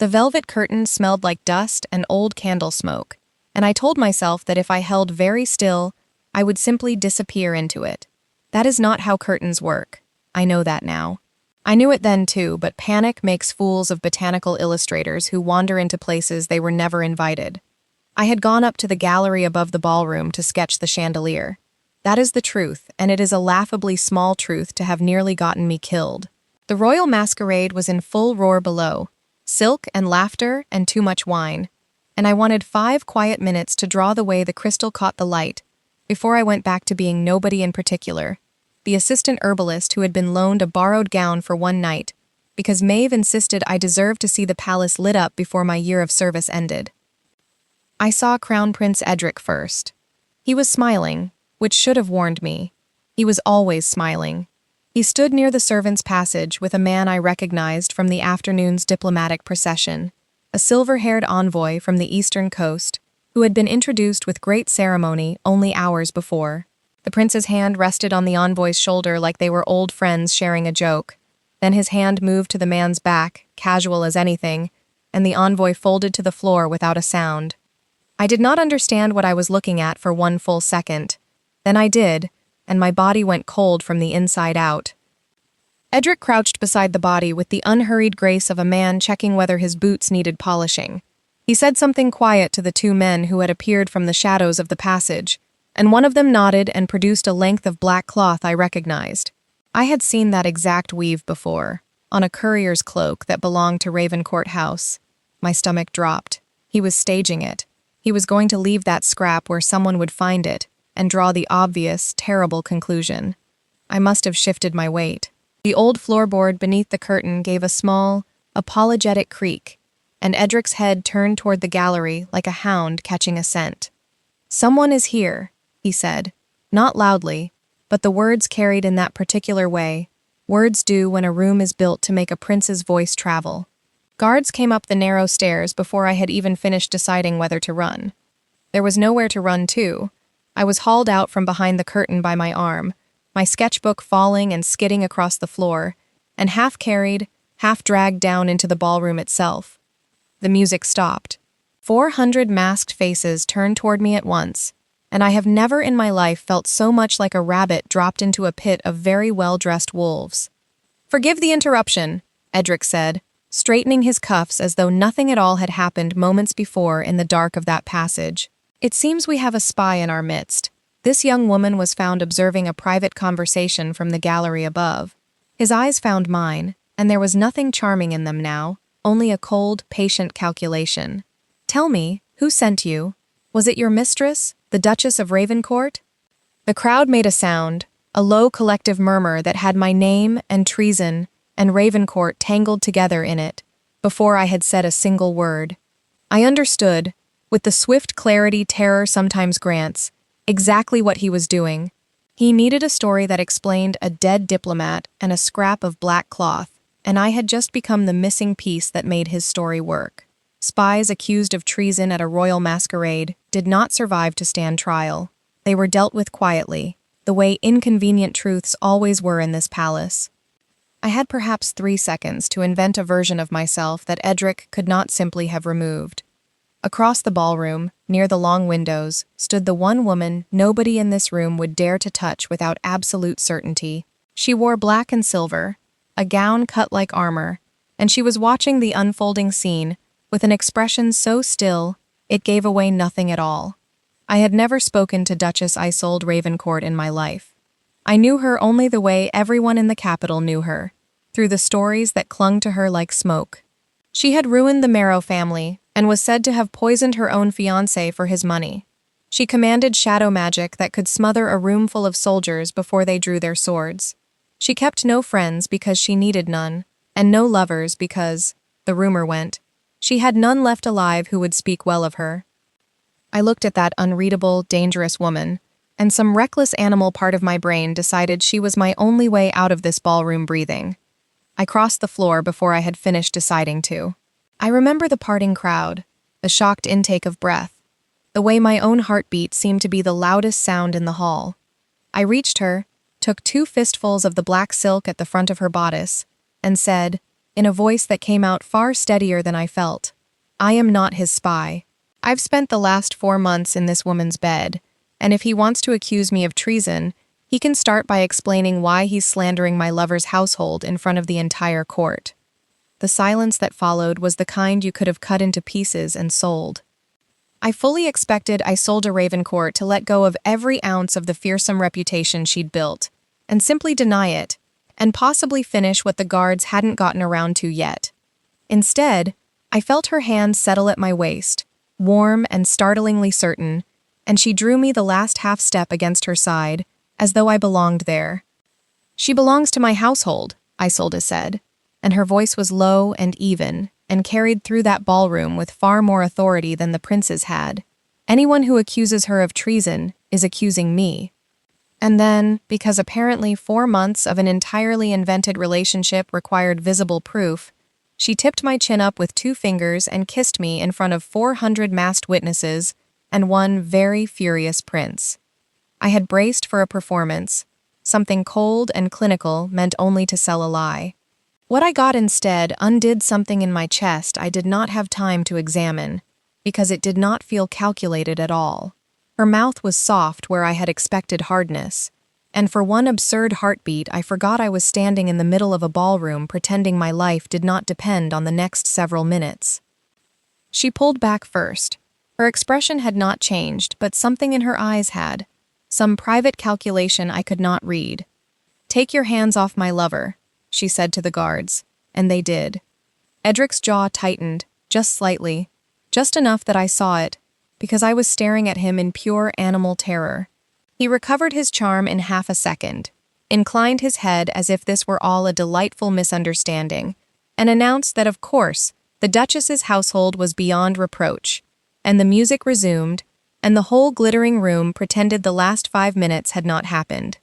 The velvet curtain smelled like dust and old candle smoke, and I told myself that if I held very still, I would simply disappear into it. That is not how curtains work. I know that now. I knew it then too, but panic makes fools of botanical illustrators who wander into places they were never invited. I had gone up to the gallery above the ballroom to sketch the chandelier. That is the truth, and it is a laughably small truth to have nearly gotten me killed. The royal masquerade was in full roar below, silk and laughter and too much wine, and I wanted 5 quiet minutes to draw the way the crystal caught the light before I went back to being nobody in particular, the assistant herbalist who had been loaned a borrowed gown for one night, because Maeve insisted I deserved to see the palace lit up before my year of service ended. I saw Crown Prince Edric first. He was smiling, which should have warned me. He was always smiling. He stood near the servants' passage with a man I recognized from the afternoon's diplomatic procession, a silver-haired envoy from the eastern coast, who had been introduced with great ceremony only hours before. The prince's hand rested on the envoy's shoulder like they were old friends sharing a joke. Then his hand moved to the man's back, casual as anything, and the envoy folded to the floor without a sound. I did not understand what I was looking at for 1 full second. Then I did, and my body went cold from the inside out. Edric crouched beside the body with the unhurried grace of a man checking whether his boots needed polishing. He said something quiet to the 2 men who had appeared from the shadows of the passage, and one of them nodded and produced a length of black cloth I recognized. I had seen that exact weave before, on a courier's cloak that belonged to Ravencourt House. My stomach dropped. He was staging it. He was going to leave that scrap where someone would find it and draw the obvious, terrible conclusion. I must have shifted my weight. The old floorboard beneath the curtain gave a small, apologetic creak, and Edric's head turned toward the gallery like a hound catching a scent. "Someone is here," he said, not loudly, but the words carried in that particular way. Words do when a room is built to make a prince's voice travel. Guards came up the narrow stairs before I had even finished deciding whether to run. There was nowhere to run to. I was hauled out from behind the curtain by my arm, my sketchbook falling and skidding across the floor, and half carried, half dragged down into the ballroom itself. The music stopped. 400 masked faces turned toward me at once, and I have never in my life felt so much like a rabbit dropped into a pit of very well-dressed wolves. "Forgive the interruption," Edric said, straightening his cuffs as though nothing at all had happened moments before in the dark of that passage. "It seems we have a spy in our midst." This young woman was found observing a private conversation from the gallery above. His eyes found mine, and there was nothing charming in them now, only a cold, patient calculation. "Tell me, who sent you? Was it your mistress, the Duchess of Ravencourt?" The crowd made a sound, a low collective murmur that had my name and treason and Ravencourt tangled together in it, before I had said a single word. I understood, with the swift clarity terror sometimes grants, exactly what he was doing. He needed a story that explained a dead diplomat and a scrap of black cloth, and I had just become the missing piece that made his story work. Spies accused of treason at a royal masquerade did not survive to stand trial. They were dealt with quietly, the way inconvenient truths always were in this palace. I had perhaps 3 seconds to invent a version of myself that Edric could not simply have removed. Across the ballroom, near the long windows, stood the one woman nobody in this room would dare to touch without absolute certainty. She wore black and silver, a gown cut like armor, and she was watching the unfolding scene with an expression so still it gave away nothing at all. I had never spoken to Duchess Isolde Ravencourt in my life. I knew her only the way everyone in the capital knew her, through the stories that clung to her like smoke. She had ruined the Marrow family and was said to have poisoned her own fiancé for his money. She commanded shadow magic that could smother a room full of soldiers before they drew their swords. She kept no friends because she needed none, and no lovers because, the rumor went, she had none left alive who would speak well of her. I looked at that unreadable, dangerous woman, and some reckless animal part of my brain decided she was my only way out of this ballroom breathing. I crossed the floor before I had finished deciding to. I remember the parting crowd, the shocked intake of breath, the way my own heartbeat seemed to be the loudest sound in the hall. I reached her, took 2 fistfuls of the black silk at the front of her bodice, and said, in a voice that came out far steadier than I felt. I am not his spy. I've spent the last 4 months in this woman's bed, and if he wants to accuse me of treason, he can start by explaining why he's slandering my lover's household in front of the entire court. The silence that followed was the kind you could have cut into pieces and sold. I fully expected Isolde Ravencourt to let go of every ounce of the fearsome reputation she'd built, and simply deny it, and possibly finish what the guards hadn't gotten around to yet. Instead, I felt her hand settle at my waist, warm and startlingly certain, and she drew me the last half step against her side, as though I belonged there. "She belongs to my household," Isolde said, and her voice was low and even, and carried through that ballroom with far more authority than the prince's had. "Anyone who accuses her of treason is accusing me." And then, because apparently 4 months of an entirely invented relationship required visible proof, she tipped my chin up with 2 fingers and kissed me in front of 400 masked witnesses and one very furious prince. I had braced for a performance, something cold and clinical meant only to sell a lie. What I got instead undid something in my chest I did not have time to examine, because it did not feel calculated at all. Her mouth was soft where I had expected hardness, and for one absurd heartbeat I forgot I was standing in the middle of a ballroom pretending my life did not depend on the next several minutes. She pulled back first. Her expression had not changed, but something in her eyes had. Some private calculation I could not read. "Take your hands off my lover," she said to the guards, and they did. Edric's jaw tightened, just slightly, just enough that I saw it, because I was staring at him in pure animal terror. He recovered his charm in half a second, inclined his head as if this were all a delightful misunderstanding, and announced that of course the Duchess's household was beyond reproach, and the music resumed, and the whole glittering room pretended the last 5 minutes had not happened.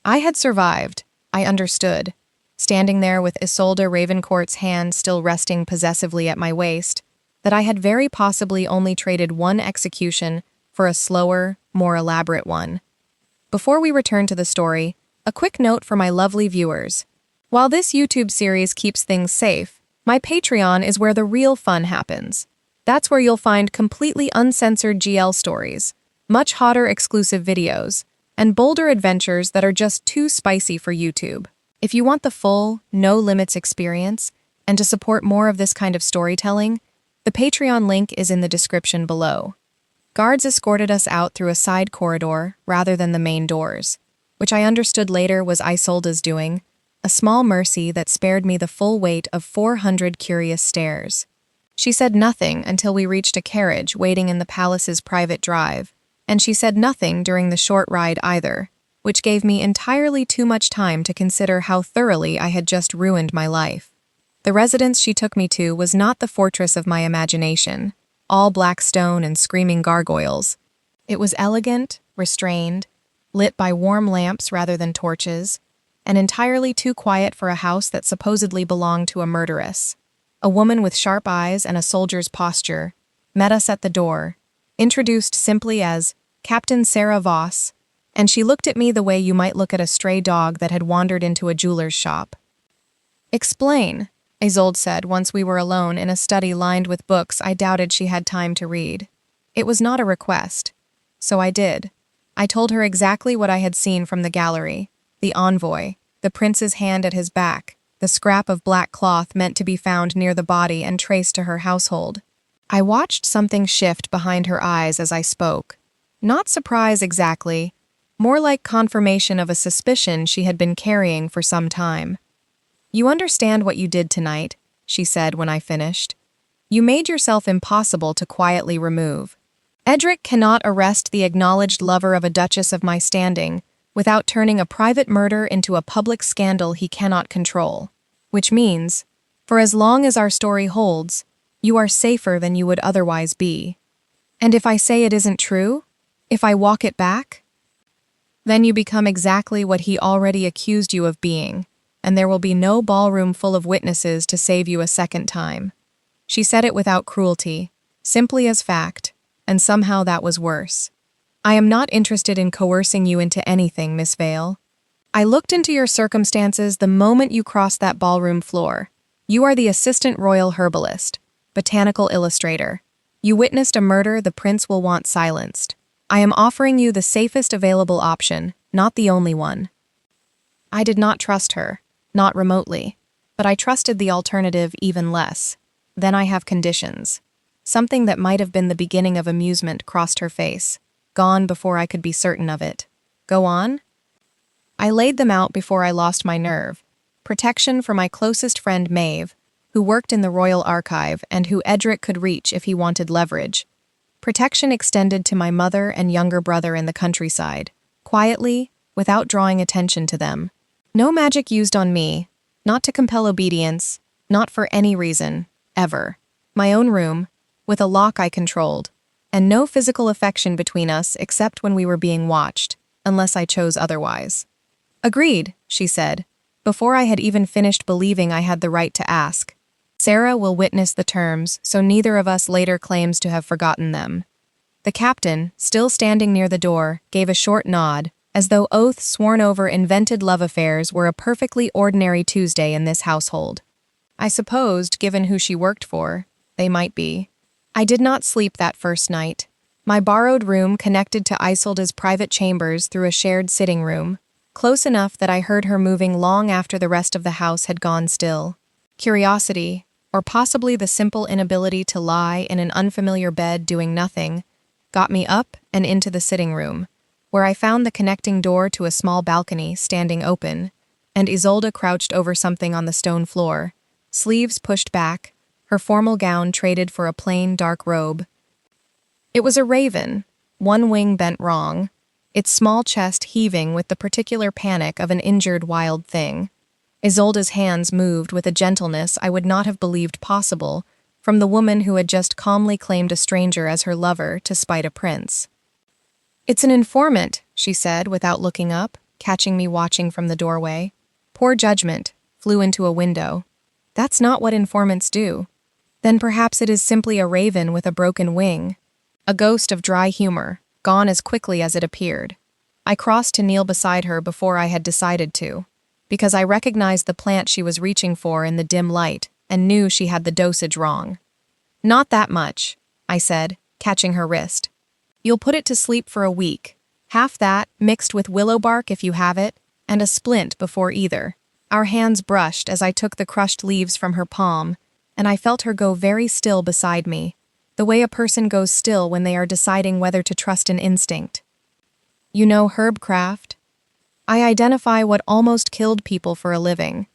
I had survived, I understood, standing there with Isolde Ravencourt's hand still resting possessively at my waist, that I had very possibly only traded one execution for a slower, more elaborate one. Before we return to the story, a quick note for my lovely viewers. While this YouTube series keeps things safe, my Patreon is where the real fun happens. That's where you'll find completely uncensored GL stories, much hotter exclusive videos, and bolder adventures that are just too spicy for YouTube. If you want the full, no-limits experience, and to support more of this kind of storytelling, the Patreon link is in the description below. Guards escorted us out through a side corridor rather than the main doors, which I understood later was Isolde's doing, a small mercy that spared me the full weight of 400 curious stares. She said nothing until we reached a carriage waiting in the palace's private drive, and she said nothing during the short ride either, which gave me entirely too much time to consider how thoroughly I had just ruined my life. The residence she took me to was not the fortress of my imagination, all black stone and screaming gargoyles. It was elegant, restrained, lit by warm lamps rather than torches, and entirely too quiet for a house that supposedly belonged to a murderess. A woman with sharp eyes and a soldier's posture met us at the door, introduced simply as Captain Sarah Voss, and she looked at me the way you might look at a stray dog that had wandered into a jeweler's shop. "Explain," Isolde said once we were alone in a study lined with books I doubted she had time to read. It was not a request, so I did. I told her exactly what I had seen from the gallery, the envoy, the prince's hand at his back, the scrap of black cloth meant to be found near the body and traced to her household. I watched something shift behind her eyes as I spoke. Not surprise exactly, more like confirmation of a suspicion she had been carrying for some time. "You understand what you did tonight," she said when I finished. "You made yourself impossible to quietly remove. Edric cannot arrest the acknowledged lover of a duchess of my standing without turning a private murder into a public scandal he cannot control. Which means, for as long as our story holds, you are safer than you would otherwise be. And if I say it isn't true, if I walk it back, then you become exactly what he already accused you of being, and there will be no ballroom full of witnesses to save you a second time." She said it without cruelty, simply as fact, and somehow that was worse. "I am not interested in coercing you into anything, Miss Vale. I looked into your circumstances the moment you crossed that ballroom floor, You are the assistant royal herbalist, botanical illustrator. You witnessed a murder the prince will want silenced. I am offering you the safest available option, not the only one. I did not trust her, not remotely, but I trusted the alternative even less. Then I have conditions. Something that might have been the beginning of amusement crossed her face, gone before I could be certain of it. Go on? I laid them out before I lost my nerve. Protection for my closest friend Maeve, who worked in the royal archive and who Edric could reach if he wanted leverage. Protection extended to my mother and younger brother in the countryside, quietly, without drawing attention to them. No magic used on me, not to compel obedience, not for any reason, ever. My own room, with a lock I controlled, and no physical affection between us except when we were being watched, unless I chose otherwise. Agreed, she said, before I had even finished believing I had the right to ask. Sarah will witness the terms, so neither of us later claims to have forgotten them. The captain, still standing near the door, gave a short nod, as though oaths sworn over invented love affairs were a perfectly ordinary Tuesday in this household. I supposed, given who she worked for, they might be. I did not sleep that first night. My borrowed room connected to Isolde's private chambers through a shared sitting room, close enough that I heard her moving long after the rest of the house had gone still. Curiosity, or possibly the simple inability to lie in an unfamiliar bed doing nothing, got me up and into the sitting room, where I found the connecting door to a small balcony standing open, and Isolde crouched over something on the stone floor, sleeves pushed back, her formal gown traded for a plain dark robe. It was a raven, one wing bent wrong, its small chest heaving with the particular panic of an injured wild thing. Isolde's hands moved with a gentleness I would not have believed possible from the woman who had just calmly claimed a stranger as her lover to spite a prince. "It's an informant," she said without looking up, catching me watching from the doorway. Poor judgment, flew into a window. That's not what informants do. Then perhaps it is simply a raven with a broken wing. A ghost of dry humor, gone as quickly as it appeared. I crossed to kneel beside her before I had decided to, because I recognized the plant she was reaching for in the dim light and knew she had the dosage wrong. "Not that much," I said, catching her wrist. "You'll put it to sleep for a week. Half that, mixed with willow bark if you have it, and a splint before either." Our hands brushed as I took the crushed leaves from her palm, and I felt her go very still beside me, the way a person goes still when they are deciding whether to trust an instinct. "You know herbcraft?" "I identify what almost killed people for a living.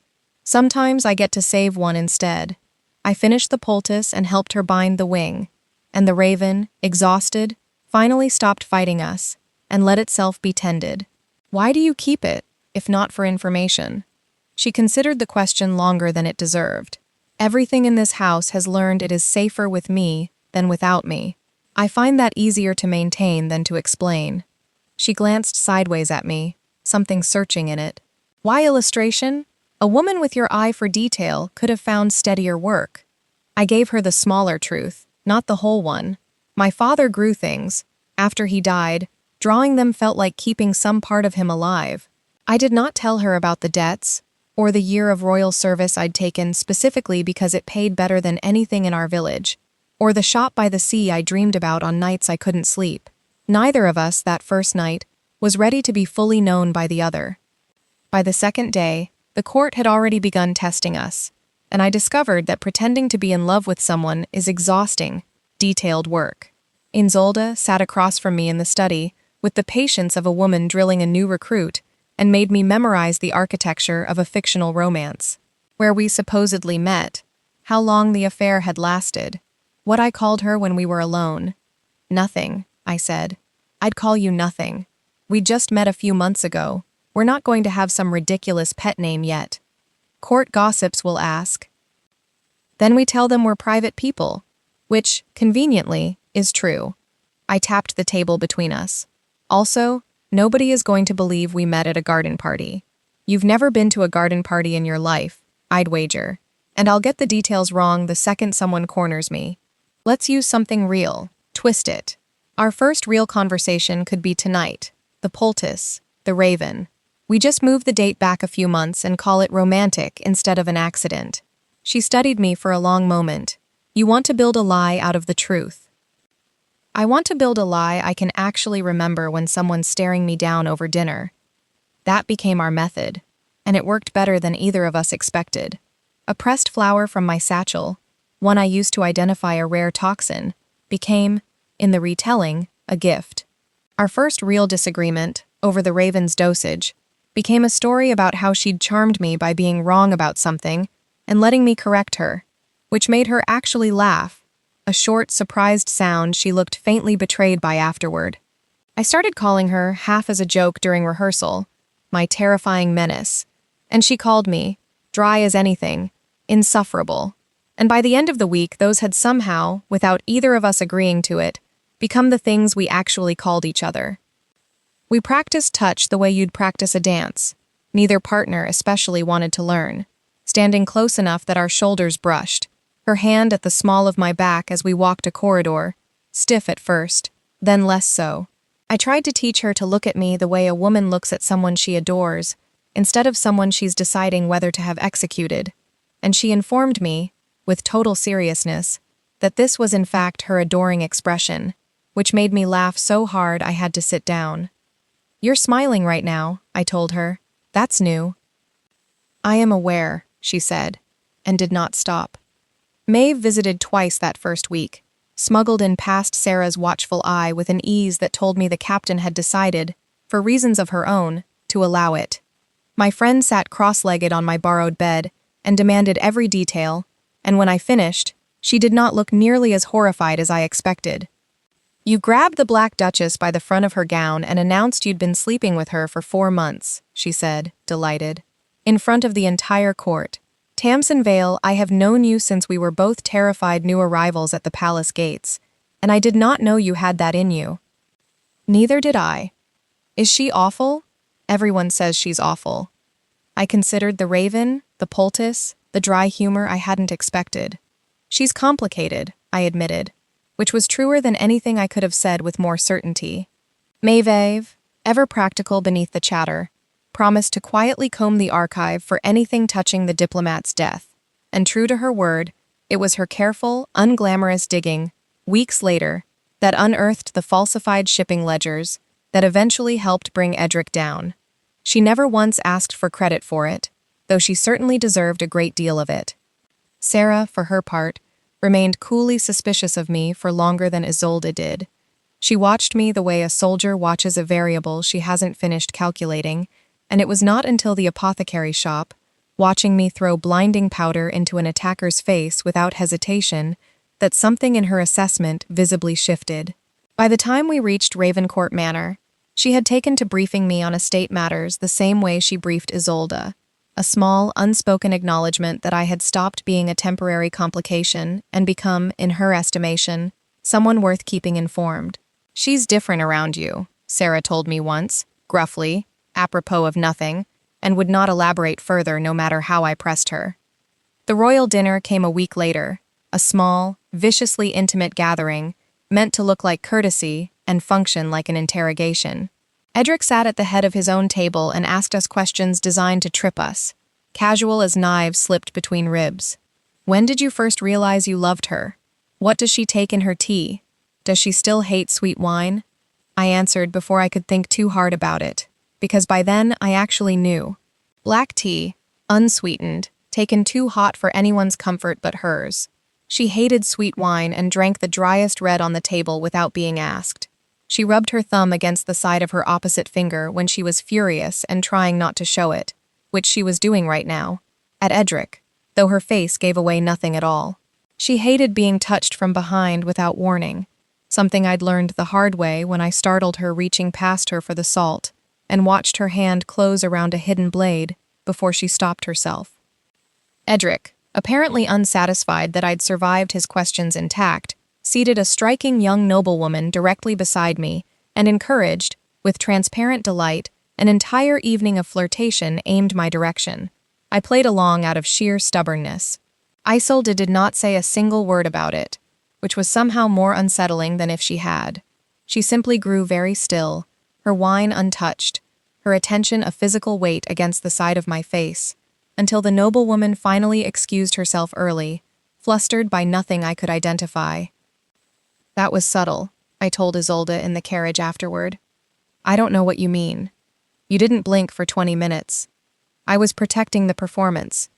Sometimes I get to save one instead." I finished the poultice and helped her bind the wing, and the raven, exhausted, finally stopped fighting us and let itself be tended. "Why do you keep it, if not for information?" She considered the question longer than it deserved. "Everything in this house has learned it is safer with me than without me. I find that easier to maintain than to explain." She glanced sideways at me, something searching in it. "Why illustration? A woman with your eye for detail could have found steadier work." I gave her the smaller truth, not the whole one. My father grew things. After he died, drawing them felt like keeping some part of him alive. I did not tell her about the debts, or the year of royal service I'd taken specifically because it paid better than anything in our village, or the shop by the sea I dreamed about on nights I couldn't sleep. Neither of us, that first night, was ready to be fully known by the other. By the second day, the court had already begun testing us, and I discovered that pretending to be in love with someone is exhausting, detailed work. Isolde sat across from me in the study, with the patience of a woman drilling a new recruit, and made me memorize the architecture of a fictional romance. Where we supposedly met, how long the affair had lasted, what I called her when we were alone. "Nothing," I said. "I'd call you nothing. We just met a few months ago. We're not going to have some ridiculous pet name yet. Court gossips will ask. Then we tell them we're private people, which, conveniently, is true." I tapped the table between us. "Also, nobody is going to believe we met at a garden party. You've never been to a garden party in your life, I'd wager, and I'll get the details wrong the second someone corners me. Let's use something real, twist it. Our first real conversation could be tonight, the poultice, the raven. We just move the date back a few months and call it romantic instead of an accident." She studied me for a long moment. You want to build a lie out of the truth. I want to build a lie I can actually remember when someone's staring me down over dinner. That became our method, and it worked better than either of us expected. A pressed flower from my satchel, one I used to identify a rare toxin, became, in the retelling, a gift. Our first real disagreement, over the raven's dosage, became a story about how she'd charmed me by being wrong about something and letting me correct her, which made her actually laugh, a short, surprised sound she looked faintly betrayed by afterward. I started calling her, half as a joke during rehearsal, my terrifying menace, and she called me, dry as anything, insufferable. And by the end of the week, those had somehow, without either of us agreeing to it, become the things we actually called each other. We practiced touch the way you'd practice a dance. Neither partner especially wanted to learn, standing close enough that our shoulders brushed, her hand at the small of my back as we walked a corridor, stiff at first, then less so. I tried to teach her to look at me the way a woman looks at someone she adores, instead of someone she's deciding whether to have executed, and she informed me, with total seriousness, that this was in fact her adoring expression, which made me laugh so hard I had to sit down. You're smiling right now, I told her. That's new. I am aware, she said, and did not stop. Maeve visited twice that first week, smuggled in past Sarah's watchful eye with an ease that told me the captain had decided, for reasons of her own, to allow it. My friend sat cross-legged on my borrowed bed and demanded every detail, and when I finished, she did not look nearly as horrified as I expected. You grabbed the Black Duchess by the front of her gown and announced you'd been sleeping with her for 4 months, she said, delighted. In front of the entire court. Tamsin Vale, I have known you since we were both terrified new arrivals at the palace gates, and I did not know you had that in you. Neither did I. Is she awful? Everyone says she's awful. I considered the raven, the poultice, the dry humor I hadn't expected. She's complicated, I admitted, which was truer than anything I could have said with more certainty. Maeve, ever practical beneath the chatter, promised to quietly comb the archive for anything touching the diplomat's death, and true to her word, it was her careful, unglamorous digging, weeks later, that unearthed the falsified shipping ledgers that eventually helped bring Edric down. She never once asked for credit for it, though she certainly deserved a great deal of it. Sarah, for her part, remained coolly suspicious of me for longer than Isolde did. She watched me the way a soldier watches a variable she hasn't finished calculating, and it was not until the apothecary shop, watching me throw blinding powder into an attacker's face without hesitation, that something in her assessment visibly shifted. By the time we reached Ravencourt Manor, she had taken to briefing me on estate matters the same way she briefed Isolde, a small, unspoken acknowledgement that I had stopped being a temporary complication and become, in her estimation, someone worth keeping informed. She's different around you, Sarah told me once, gruffly, apropos of nothing, and would not elaborate further no matter how I pressed her. The royal dinner came a week later, a small, viciously intimate gathering, meant to look like courtesy and function like an interrogation. Edric sat at the head of his own table and asked us questions designed to trip us, casual as knives slipped between ribs. When did you first realize you loved her? What does she take in her tea? Does she still hate sweet wine? I answered before I could think too hard about it, because by then I actually knew. Black tea, unsweetened, taken too hot for anyone's comfort but hers. She hated sweet wine and drank the driest red on the table without being asked. She rubbed her thumb against the side of her opposite finger when she was furious and trying not to show it, which she was doing right now, at Edric, though her face gave away nothing at all. She hated being touched from behind without warning, something I'd learned the hard way when I startled her reaching past her for the salt and watched her hand close around a hidden blade before she stopped herself. Edric, apparently unsatisfied that I'd survived his questions intact, seated a striking young noblewoman directly beside me and encouraged, with transparent delight, an entire evening of flirtation aimed my direction. I played along out of sheer stubbornness. Isolde did not say a single word about it, which was somehow more unsettling than if she had. She simply grew very still, her wine untouched, her attention a physical weight against the side of my face, until the noblewoman finally excused herself early, flustered by nothing I could identify. That was subtle, I told Isolde in the carriage afterward. I don't know what you mean. You didn't blink for 20 minutes. I was protecting the performance.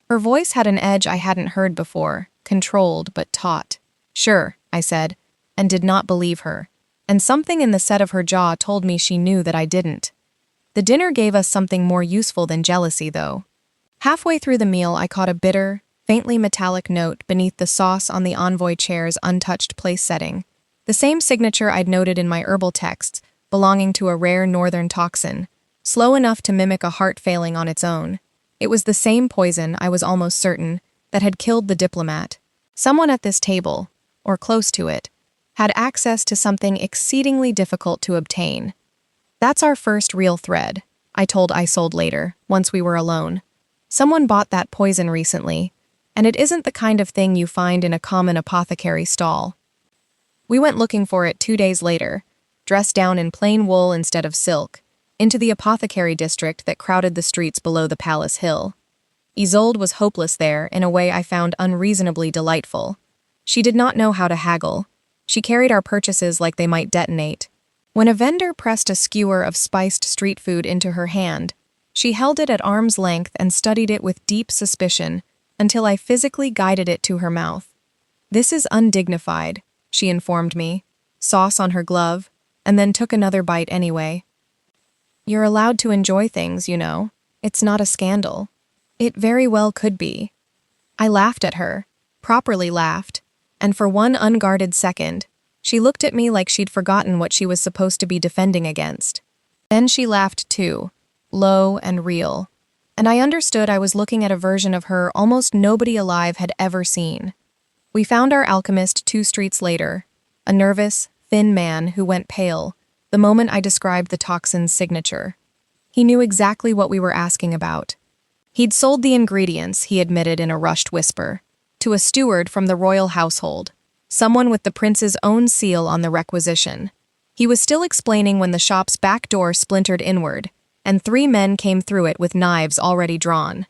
Her voice had an edge I hadn't heard before, controlled but taut. Sure, I said, and did not believe her. And something in the set of her jaw told me she knew that I didn't. The dinner gave us something more useful than jealousy, though. Halfway through the meal, I caught a bitter, faintly metallic note beneath the sauce on the envoy chair's untouched place setting. The same signature I'd noted in my herbal texts, belonging to a rare northern toxin, slow enough to mimic a heart failing on its own. It was the same poison, I was almost certain, that had killed the diplomat. Someone at this table, or close to it, had access to something exceedingly difficult to obtain. That's our first real thread, I told Isolde later, once we were alone. Someone bought that poison recently, and it isn't the kind of thing you find in a common apothecary stall. We went looking for it 2 days later, dressed down in plain wool instead of silk, into the apothecary district that crowded the streets below the palace hill. Isolde was hopeless there in a way I found unreasonably delightful. She did not know how to haggle. She carried our purchases like they might detonate. When a vendor pressed a skewer of spiced street food into her hand, she held it at arm's length and studied it with deep suspicion until I physically guided it to her mouth. This is undignified, she informed me, sauce on her glove, and then took another bite anyway. You're allowed to enjoy things, you know. It's not a scandal. It very well could be. I laughed at her, properly laughed, and for one unguarded second, she looked at me like she'd forgotten what she was supposed to be defending against. Then she laughed too, low and real, and I understood I was looking at a version of her almost nobody alive had ever seen. We found our alchemist 2 streets later, a nervous, thin man who went pale the moment I described the toxin's signature. He knew exactly what we were asking about. He'd sold the ingredients, he admitted in a rushed whisper, to a steward from the royal household, someone with the prince's own seal on the requisition. He was still explaining when the shop's back door splintered inward, and 3 men came through it with knives already drawn.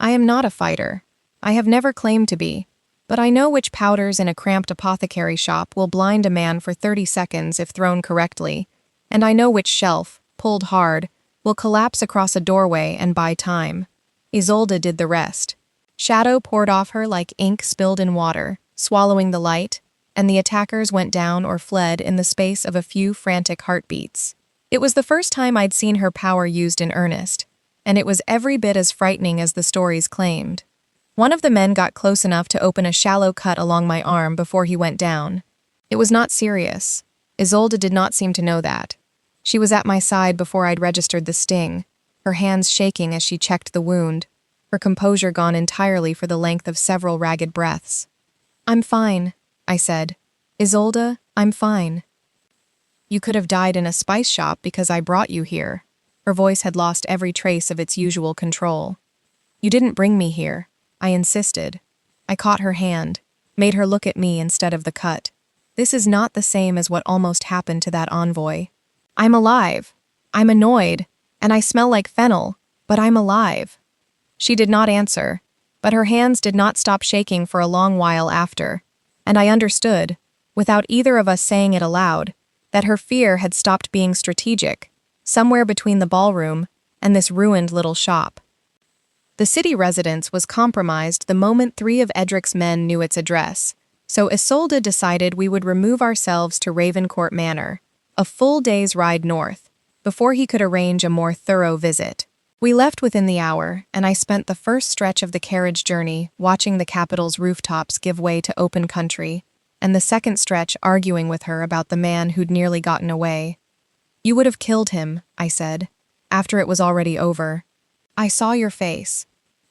I am not a fighter. I have never claimed to be, but I know which powders in a cramped apothecary shop will blind a man for 30 seconds if thrown correctly, and I know which shelf, pulled hard, will collapse across a doorway and buy time. Isolde did the rest. Shadow poured off her like ink spilled in water, swallowing the light, and the attackers went down or fled in the space of a few frantic heartbeats. It was the first time I'd seen her power used in earnest, and it was every bit as frightening as the stories claimed. One of the men got close enough to open a shallow cut along my arm before he went down. It was not serious. Isolde did not seem to know that. She was at my side before I'd registered the sting, her hands shaking as she checked the wound, her composure gone entirely for the length of several ragged breaths. I'm fine, I said. Isolde, I'm fine. You could have died in a spice shop because I brought you here. Her voice had lost every trace of its usual control. You didn't bring me here. I insisted. I caught her hand, made her look at me instead of the cut. This is not the same as what almost happened to that envoy. I'm alive. I'm annoyed, and I smell like fennel, but I'm alive. She did not answer, but her hands did not stop shaking for a long while after, and I understood, without either of us saying it aloud, that her fear had stopped being strategic, somewhere between the ballroom and this ruined little shop. The city residence was compromised the moment 3 of Edric's men knew its address, so Isolde decided we would remove ourselves to Ravencourt Manor, a full day's ride north, before he could arrange a more thorough visit. We left within the hour, and I spent the first stretch of the carriage journey watching the capital's rooftops give way to open country, and the second stretch arguing with her about the man who'd nearly gotten away. You would have killed him, I said, after it was already over. I saw your face.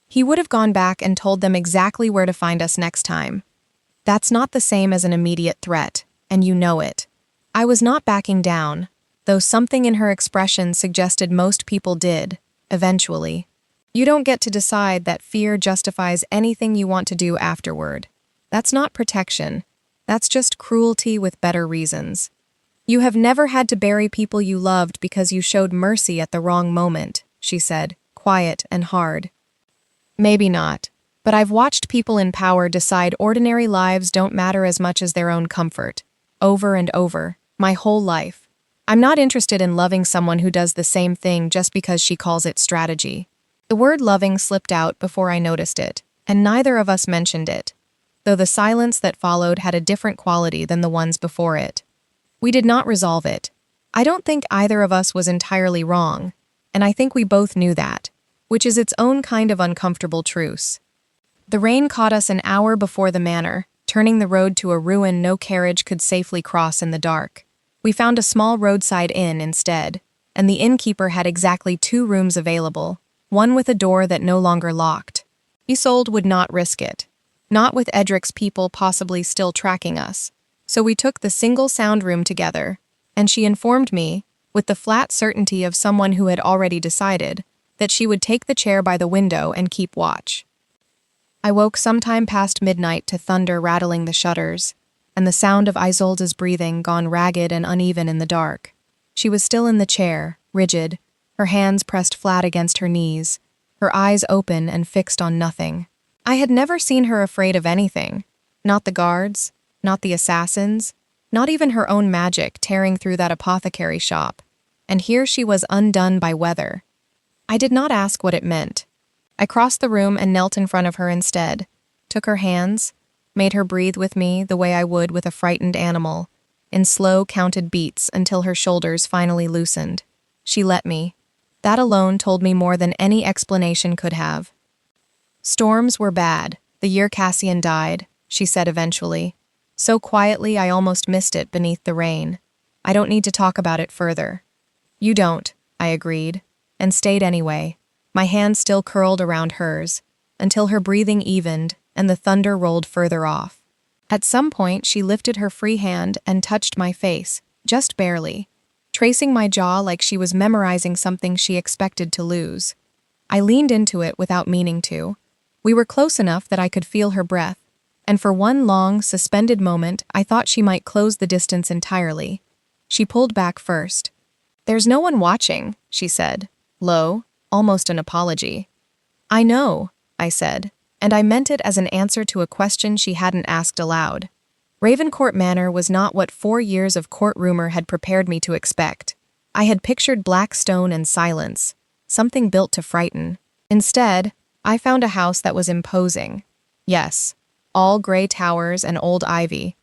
He would have gone back and told them exactly where to find us next time. That's not the same as an immediate threat, and you know it. I was not backing down, though something in her expression suggested most people did, eventually. You don't get to decide that fear justifies anything you want to do afterward. That's not protection. That's just cruelty with better reasons. You have never had to bury people you loved because you showed mercy at the wrong moment, she said, quiet and hard. Maybe not. But I've watched people in power decide ordinary lives don't matter as much as their own comfort. Over and over. My whole life. I'm not interested in loving someone who does the same thing just because she calls it strategy. The word loving slipped out before I noticed it, and neither of us mentioned it, though the silence that followed had a different quality than the ones before it. We did not resolve it. I don't think either of us was entirely wrong, and I think we both knew that, which is its own kind of uncomfortable truce. The rain caught us an hour before the manor, turning the road to a ruin no carriage could safely cross in the dark. We found a small roadside inn instead, and the innkeeper had exactly 2 rooms available, one with a door that no longer locked. Isolde would not risk it, not with Edric's people possibly still tracking us, so we took the single sound room together, and she informed me, with the flat certainty of someone who had already decided, that she would take the chair by the window and keep watch. I woke sometime past midnight to thunder rattling the shutters, and the sound of Isolde's breathing gone ragged and uneven in the dark. She was still in the chair, rigid, her hands pressed flat against her knees, her eyes open and fixed on nothing. I had never seen her afraid of anything. Not the guards, not the assassins, not even her own magic tearing through that apothecary shop. And here she was undone by weather. I did not ask what it meant. I crossed the room and knelt in front of her instead, took her hands, made her breathe with me the way I would with a frightened animal, in slow, counted beats until her shoulders finally loosened. She let me. That alone told me more than any explanation could have. Storms were bad, the year Cassian died, she said eventually. So quietly I almost missed it beneath the rain. I don't need to talk about it further. You don't, I agreed, and stayed anyway, my hand still curled around hers, until her breathing evened and the thunder rolled further off. At some point she lifted her free hand and touched my face, just barely, tracing my jaw like she was memorizing something she expected to lose. I leaned into it without meaning to. We were close enough that I could feel her breath, and for one long, suspended moment I thought she might close the distance entirely. She pulled back first. "There's no one watching," she said, low, almost an apology. "I know," I said, and I meant it as an answer to a question she hadn't asked aloud. Ravencourt Manor was not what 4 years of court rumor had prepared me to expect. I had pictured black stone and silence, something built to frighten. Instead, I found a house that was imposing. Yes, all gray towers and old ivy,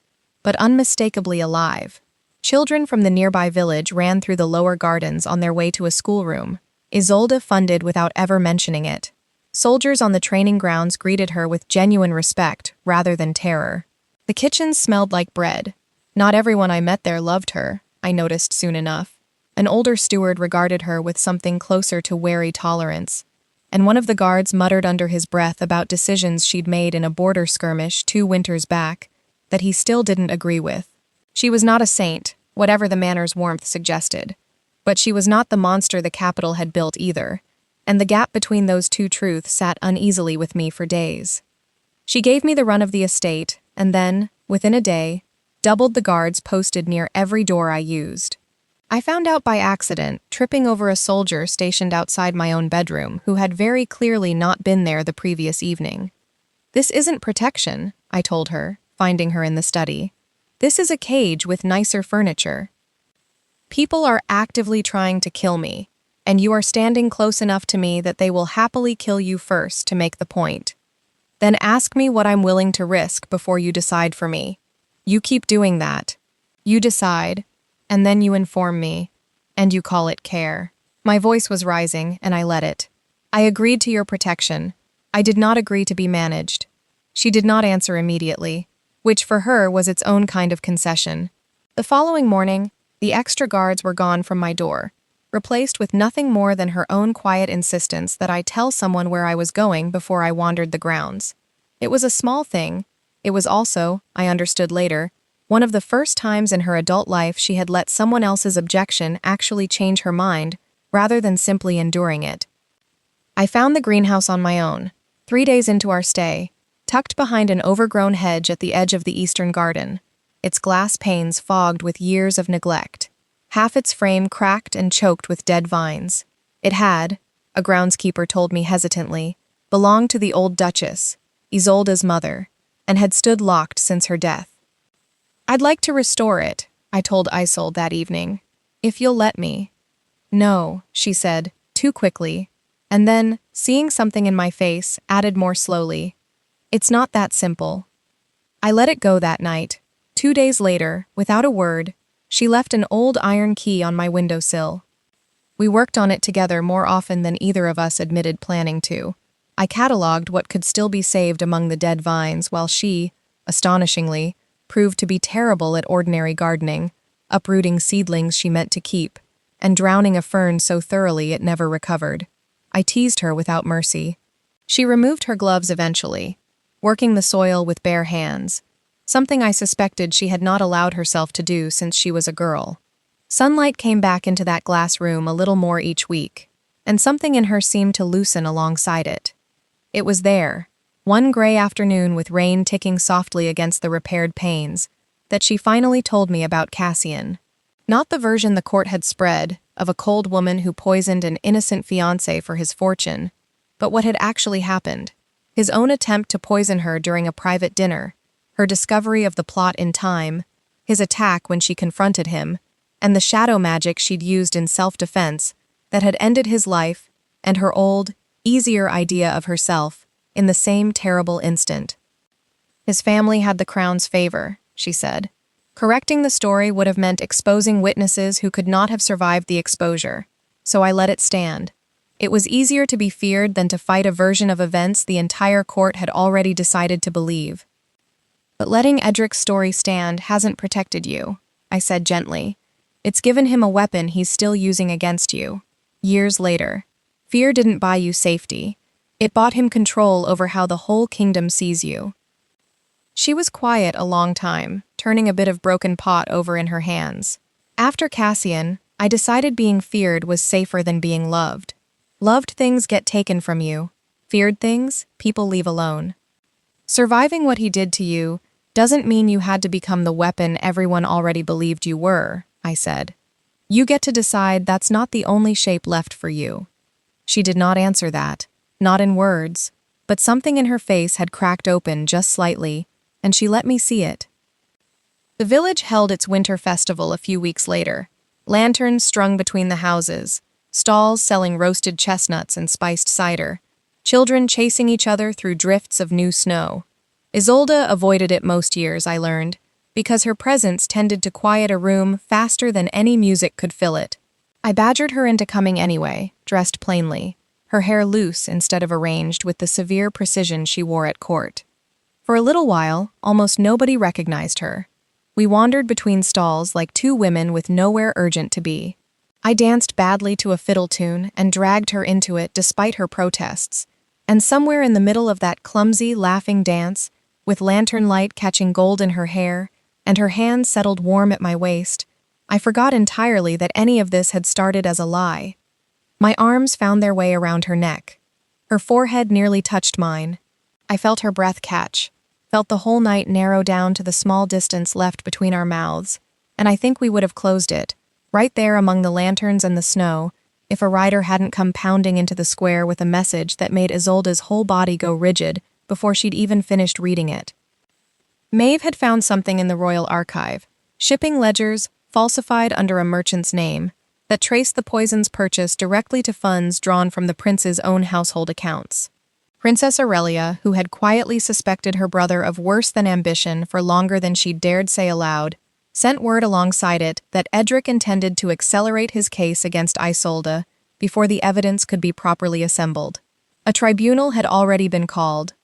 but unmistakably alive. Children from the nearby village ran through the lower gardens on their way to a schoolroom. Isolde funded without ever mentioning it. Soldiers on the training grounds greeted her with genuine respect rather than terror. The kitchen smelled like bread. Not everyone I met there loved her, I noticed soon enough. An older steward regarded her with something closer to wary tolerance, and one of the guards muttered under his breath about decisions she'd made in a border skirmish 2 winters back that he still didn't agree with. She was not a saint, whatever the manor's warmth suggested, but she was not the monster the capital had built either, and the gap between those 2 truths sat uneasily with me for days. She gave me the run of the estate, and then, within a day, doubled the guards posted near every door I used. I found out by accident, tripping over a soldier stationed outside my own bedroom who had very clearly not been there the previous evening. "This isn't protection," I told her, finding her in the study. "This is a cage with nicer furniture. People are actively trying to kill me, and you are standing close enough to me that they will happily kill you first to make the point. Then ask me what I'm willing to risk before you decide for me. You keep doing that. You decide, and then you inform me, and you call it care." My voice was rising, and I let it. "I agreed to your protection. I did not agree to be managed." She did not answer immediately, which for her was its own kind of concession. The following morning, the extra guards were gone from my door, replaced with nothing more than her own quiet insistence that I tell someone where I was going before I wandered the grounds. It was a small thing. It was also, I understood later, one of the first times in her adult life she had let someone else's objection actually change her mind, rather than simply enduring it. I found the greenhouse on my own, 3 days into our stay, tucked behind an overgrown hedge at the edge of the eastern garden, its glass panes fogged with years of neglect. Half its frame cracked and choked with dead vines. It had, a groundskeeper told me hesitantly, belonged to the old Duchess, Isolde's mother, and had stood locked since her death. "I'd like to restore it," I told Isolde that evening, "if you'll let me." "No," she said, too quickly, and then, seeing something in my face, added more slowly, "It's not that simple." I let it go that night. 2 days later, without a word, she left an old iron key on my windowsill. We worked on it together more often than either of us admitted planning to. I catalogued what could still be saved among the dead vines, while she, astonishingly, proved to be terrible at ordinary gardening, uprooting seedlings she meant to keep, and drowning a fern so thoroughly it never recovered. I teased her without mercy. She removed her gloves eventually, working the soil with bare hands, something I suspected she had not allowed herself to do since she was a girl. Sunlight came back into that glass room a little more each week, and something in her seemed to loosen alongside it. It was there, one gray afternoon with rain ticking softly against the repaired panes, that she finally told me about Cassian. Not the version the court had spread, of a cold woman who poisoned an innocent fiancé for his fortune, but what had actually happened. His own attempt to poison her during a private dinner, her discovery of the plot in time, his attack when she confronted him, and the shadow magic she'd used in self-defense that had ended his life and her old, easier idea of herself in the same terrible instant. "His family had the crown's favor," she said. "Correcting the story would have meant exposing witnesses who could not have survived the exposure, so I let it stand. It was easier to be feared than to fight a version of events the entire court had already decided to believe. But letting Edric's story stand hasn't protected you," I said gently. "It's given him a weapon he's still using against you. Years later, fear didn't buy you safety. It bought him control over how the whole kingdom sees you." She was quiet a long time, turning a bit of broken pot over in her hands. "After Cassian, I decided being feared was safer than being loved. Loved things get taken from you. Feared things, people leave alone. Surviving what he did to you doesn't mean you had to become the weapon everyone already believed you were," I said. "You get to decide that's not the only shape left for you." She did not answer that, not in words, but something in her face had cracked open just slightly, and she let me see it. The village held its winter festival a few weeks later, lanterns strung between the houses, stalls selling roasted chestnuts and spiced cider, children chasing each other through drifts of new snow. Isolde avoided it most years, I learned, because her presence tended to quiet a room faster than any music could fill it. I badgered her into coming anyway, dressed plainly, her hair loose instead of arranged with the severe precision she wore at court. For a little while, almost nobody recognized her. We wandered between stalls like two women with nowhere urgent to be. I danced badly to a fiddle tune and dragged her into it despite her protests, and somewhere in the middle of that clumsy, laughing dance, with lantern light catching gold in her hair and her hands settled warm at my waist, I forgot entirely that any of this had started as a lie. My arms found their way around her neck. Her forehead nearly touched mine. I felt her breath catch, felt the whole night narrow down to the small distance left between our mouths, and I think we would have closed it, right there among the lanterns and the snow, if a rider hadn't come pounding into the square with a message that made Isolde's whole body go rigid before she'd even finished reading it. Maeve had found something in the royal archive, shipping ledgers falsified under a merchant's name, that traced the poison's purchase directly to funds drawn from the prince's own household accounts. Princess Aurelia, who had quietly suspected her brother of worse than ambition for longer than she dared say aloud, sent word alongside it that Edric intended to accelerate his case against Isolde before the evidence could be properly assembled. A tribunal had already been called.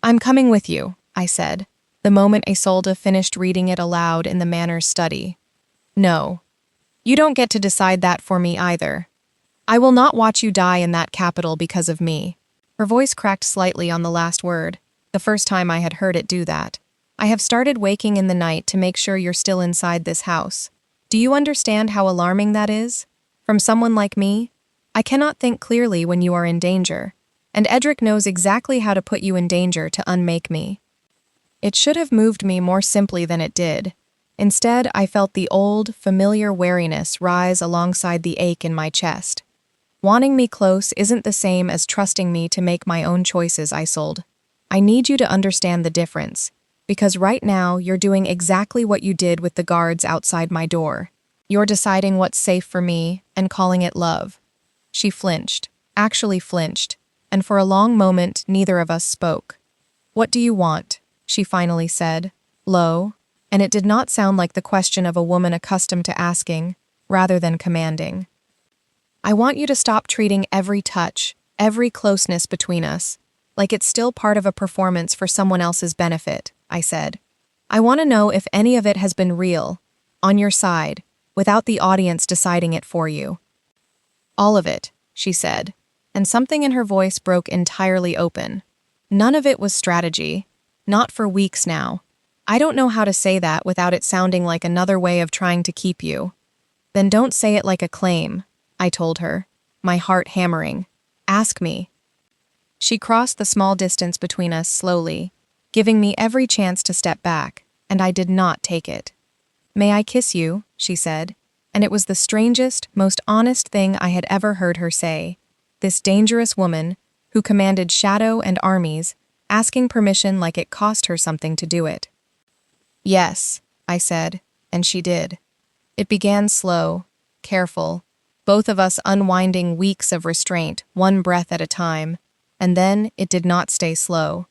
"I'm coming with you," I said, the moment Isolde finished reading it aloud in the manor's study. "No. You don't get to decide that for me either. I will not watch you die in that capital because of me." Her voice cracked slightly on the last word, the first time I had heard it do that. "I have started waking in the night to make sure you're still inside this house. Do you understand how alarming that is? From someone like me? I cannot think clearly when you are in danger, and Edric knows exactly how to put you in danger to unmake me." It should have moved me more simply than it did. Instead, I felt the old, familiar wariness rise alongside the ache in my chest. Wanting me close isn't the same as trusting me to make my own choices, Isolde. I need you to understand the difference, because right now you're doing exactly what you did with the guards outside my door. You're deciding what's safe for me and calling it love. She flinched, actually flinched, and for a long moment neither of us spoke. What do you want? She finally said, low, and it did not sound like the question of a woman accustomed to asking, rather than commanding. I want you to stop treating every touch, every closeness between us, like it's still part of a performance for someone else's benefit, I said. I want to know if any of it has been real, on your side, without the audience deciding it for you. All of it, she said, and something in her voice broke entirely open. None of it was strategy, not for weeks now. I don't know how to say that without it sounding like another way of trying to keep you. Then don't say it like a claim, I told her, my heart hammering. Ask me. She crossed the small distance between us slowly, giving me every chance to step back, and I did not take it. May I kiss you? She said, and it was the strangest, most honest thing I had ever heard her say. This dangerous woman, who commanded shadow and armies, asking permission like it cost her something to do it. Yes, I said, and she did. It began slow, careful, both of us unwinding weeks of restraint, one breath at a time, and then it did not stay slow.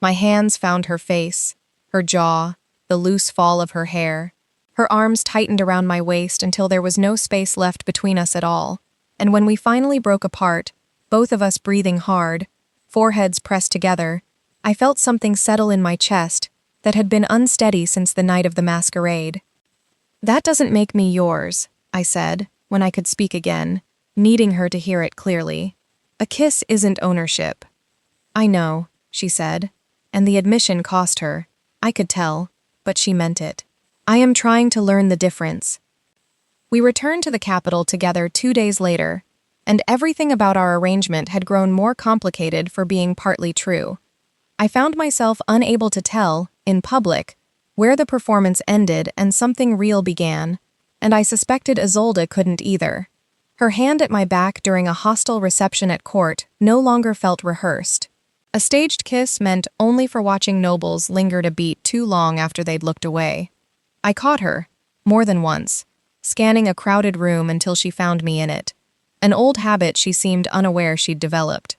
My hands found her face, her jaw, the loose fall of her hair. Her arms tightened around my waist until there was no space left between us at all, and when we finally broke apart, both of us breathing hard, foreheads pressed together, I felt something settle in my chest that had been unsteady since the night of the masquerade. That doesn't make me yours, I said, when I could speak again, needing her to hear it clearly. A kiss isn't ownership. I know, she said, and the admission cost her. I could tell, but she meant it. I am trying to learn the difference. We returned to the capital together 2 days later, and everything about our arrangement had grown more complicated for being partly true. I found myself unable to tell, in public, where the performance ended and something real began, and I suspected Isolde couldn't either. Her hand at my back during a hostile reception at court no longer felt rehearsed. A staged kiss meant only for watching nobles lingered a beat too long after they'd looked away. I caught her, more than once, scanning a crowded room until she found me in it, an old habit she seemed unaware she'd developed.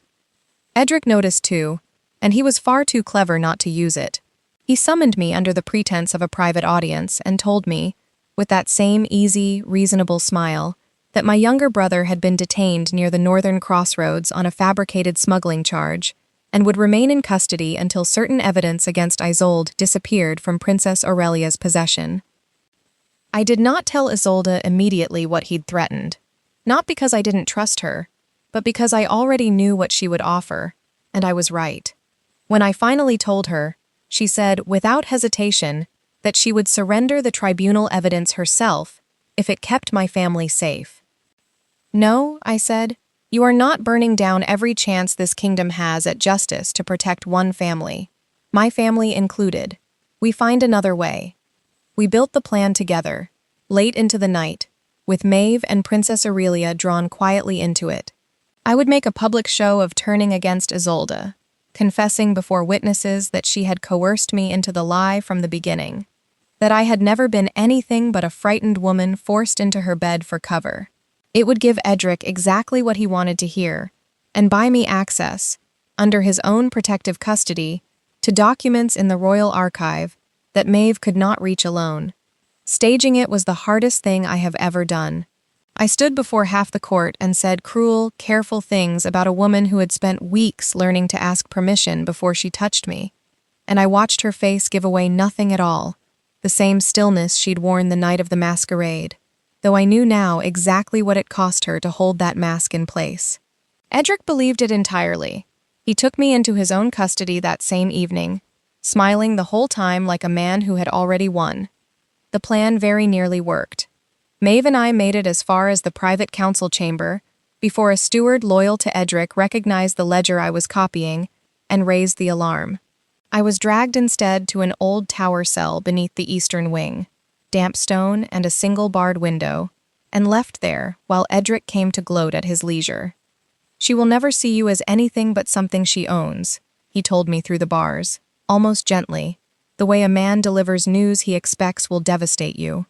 Edric noticed too, and he was far too clever not to use it. He summoned me under the pretense of a private audience and told me, with that same easy, reasonable smile, that my younger brother had been detained near the northern crossroads on a fabricated smuggling charge, and would remain in custody until certain evidence against Isolde disappeared from Princess Aurelia's possession. I did not tell Isolde immediately what he'd threatened, not because I didn't trust her, but because I already knew what she would offer, and I was right. When I finally told her, she said, without hesitation, that she would surrender the tribunal evidence herself if it kept my family safe. No, I said, you are not burning down every chance this kingdom has at justice to protect one family, my family included. We find another way. We built the plan together, late into the night, with Maeve and Princess Aurelia drawn quietly into it. I would make a public show of turning against Isolde, confessing before witnesses that she had coerced me into the lie from the beginning, that I had never been anything but a frightened woman forced into her bed for cover. It would give Edric exactly what he wanted to hear, and buy me access, under his own protective custody, to documents in the royal archive that Maeve could not reach alone. Staging it was the hardest thing I have ever done. I stood before half the court and said cruel, careful things about a woman who had spent weeks learning to ask permission before she touched me, and I watched her face give away nothing at all, the same stillness she'd worn the night of the masquerade, though I knew now exactly what it cost her to hold that mask in place. Edric believed it entirely. He took me into his own custody that same evening, smiling the whole time like a man who had already won. The plan very nearly worked. Maeve and I made it as far as the private council chamber before a steward loyal to Edric recognized the ledger I was copying and raised the alarm. I was dragged instead to an old tower cell beneath the eastern wing, damp stone and a single barred window, and left there while Edric came to gloat at his leisure. She will never see you as anything but something she owns, he told me through the bars, almost gently, the way a man delivers news he expects will devastate you.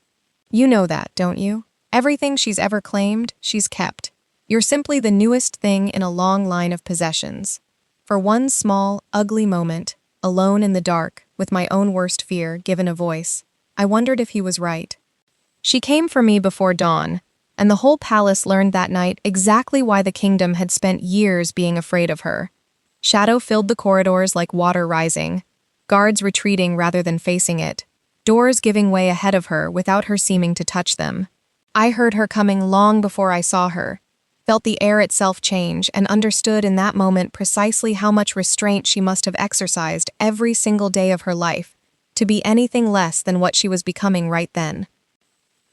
You know that, don't you? Everything she's ever claimed, she's kept. You're simply the newest thing in a long line of possessions. For one small, ugly moment, alone in the dark, with my own worst fear given a voice, I wondered if he was right. She came for me before dawn, and the whole palace learned that night exactly why the kingdom had spent years being afraid of her. Shadow filled the corridors like water rising, guards retreating rather than facing it, doors giving way ahead of her without her seeming to touch them. I heard her coming long before I saw her, felt the air itself change, and understood in that moment precisely how much restraint she must have exercised every single day of her life to be anything less than what she was becoming right then.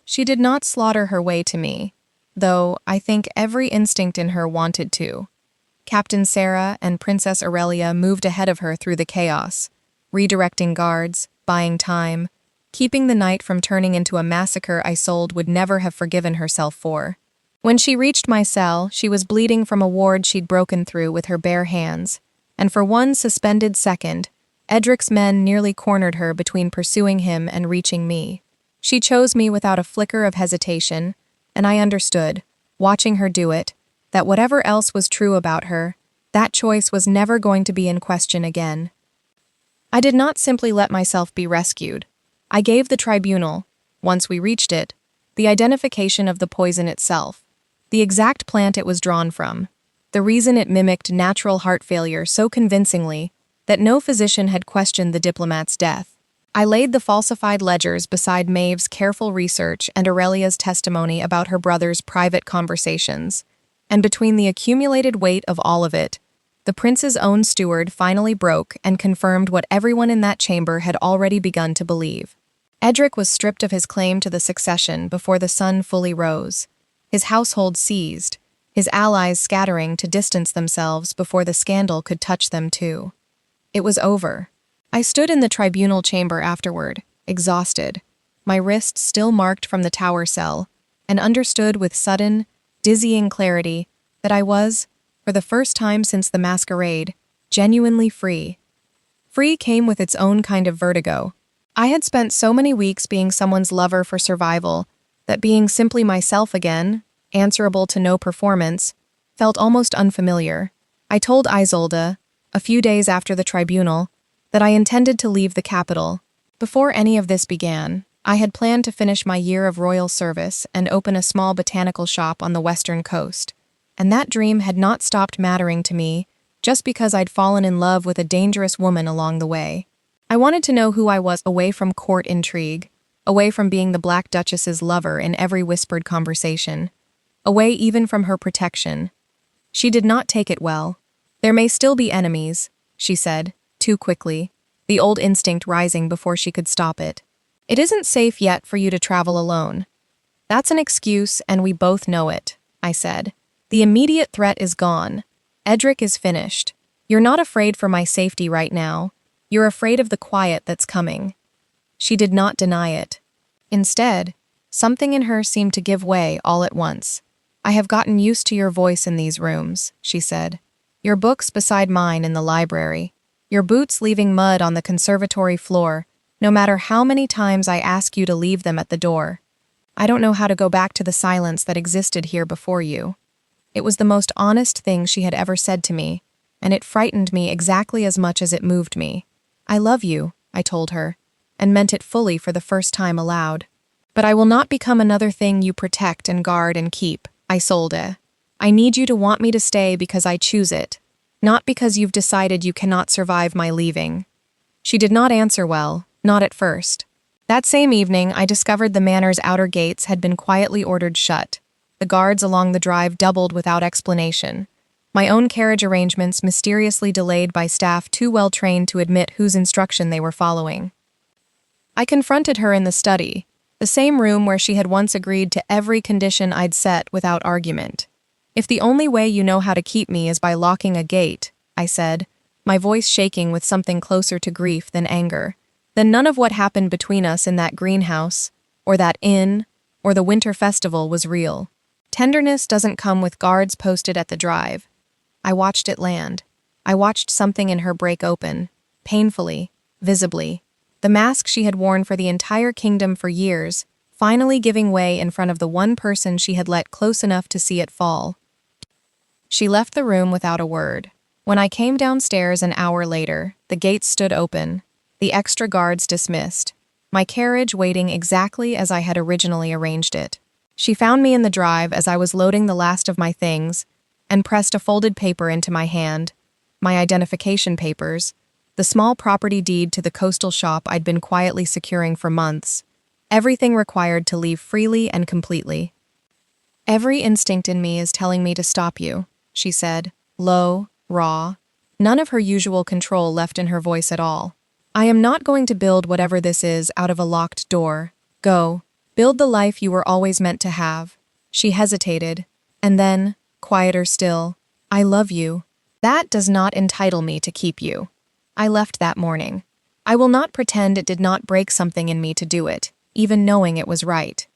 She did not slaughter her way to me, though I think every instinct in her wanted to. Captain Sarah and Princess Aurelia moved ahead of her through the chaos, redirecting guards, buying time, keeping the night from turning into a massacre Isolde would never have forgiven herself for. When she reached my cell, she was bleeding from a ward she'd broken through with her bare hands, and for one suspended second, Edric's men nearly cornered her between pursuing him and reaching me. She chose me without a flicker of hesitation, and I understood, watching her do it, that whatever else was true about her, that choice was never going to be in question again. I did not simply let myself be rescued. I gave the tribunal, once we reached it, the identification of the poison itself, the exact plant it was drawn from, the reason it mimicked natural heart failure so convincingly that no physician had questioned the diplomat's death. I laid the falsified ledgers beside Maeve's careful research and Aurelia's testimony about her brother's private conversations, and between the accumulated weight of all of it, the prince's own steward finally broke and confirmed what everyone in that chamber had already begun to believe. Edric was stripped of his claim to the succession before the sun fully rose, his household seized, his allies scattering to distance themselves before the scandal could touch them too. It was over. I stood in the tribunal chamber afterward, exhausted, my wrists still marked from the tower cell, and understood with sudden, dizzying clarity that I was, for the first time since the masquerade, genuinely free. Free came with its own kind of vertigo. I had spent so many weeks being someone's lover for survival that being simply myself again, answerable to no performance, felt almost unfamiliar. I told Isolde, a few days after the tribunal, that I intended to leave the capital. Before any of this began, I had planned to finish my year of royal service and open a small botanical shop on the western coast, and that dream had not stopped mattering to me just because I'd fallen in love with a dangerous woman along the way. I wanted to know who I was away from court intrigue, away from being the Black Duchess's lover in every whispered conversation, away even from her protection. She did not take it well. There may still be enemies, she said, too quickly, the old instinct rising before she could stop it. It isn't safe yet for you to travel alone. That's an excuse, and we both know it, I said. The immediate threat is gone. Edric is finished. You're not afraid for my safety right now. You're afraid of the quiet that's coming. She did not deny it. Instead, something in her seemed to give way all at once. I have gotten used to your voice in these rooms, she said. Your books beside mine in the library. Your boots leaving mud on the conservatory floor, no matter how many times I ask you to leave them at the door. I don't know how to go back to the silence that existed here before you. It was the most honest thing she had ever said to me, and it frightened me exactly as much as it moved me. I love you, I told her, and meant it fully for the first time aloud. But I will not become another thing you protect and guard and keep, Isolde. I need you to want me to stay because I choose it, not because you've decided you cannot survive my leaving. She did not answer well, not at first. That same evening, I discovered the manor's outer gates had been quietly ordered shut. The guards along the drive doubled without explanation. My own carriage arrangements mysteriously delayed by staff too well trained to admit whose instruction they were following. I confronted her in the study, the same room where she had once agreed to every condition I'd set without argument. If the only way you know how to keep me is by locking a gate, I said, my voice shaking with something closer to grief than anger, then none of what happened between us in that greenhouse, or that inn, or the winter festival was real. Tenderness doesn't come with guards posted at the drive. I watched it land. I watched something in her break open, painfully, visibly. The mask she had worn for the entire kingdom for years, finally giving way in front of the one person she had let close enough to see it fall. She left the room without a word. When I came downstairs an hour later, the gates stood open, the extra guards dismissed, my carriage waiting exactly as I had originally arranged it. She found me in the drive as I was loading the last of my things and pressed a folded paper into my hand, my identification papers, the small property deed to the coastal shop I'd been quietly securing for months, everything required to leave freely and completely. "Every instinct in me is telling me to stop you," she said, low, raw, none of her usual control left in her voice at all. "I am not going to build whatever this is out of a locked door. Go. Build the life you were always meant to have." She hesitated, and then, quieter still, "I love you. That does not entitle me to keep you." I left that morning. I will not pretend it did not break something in me to do it, even knowing it was right.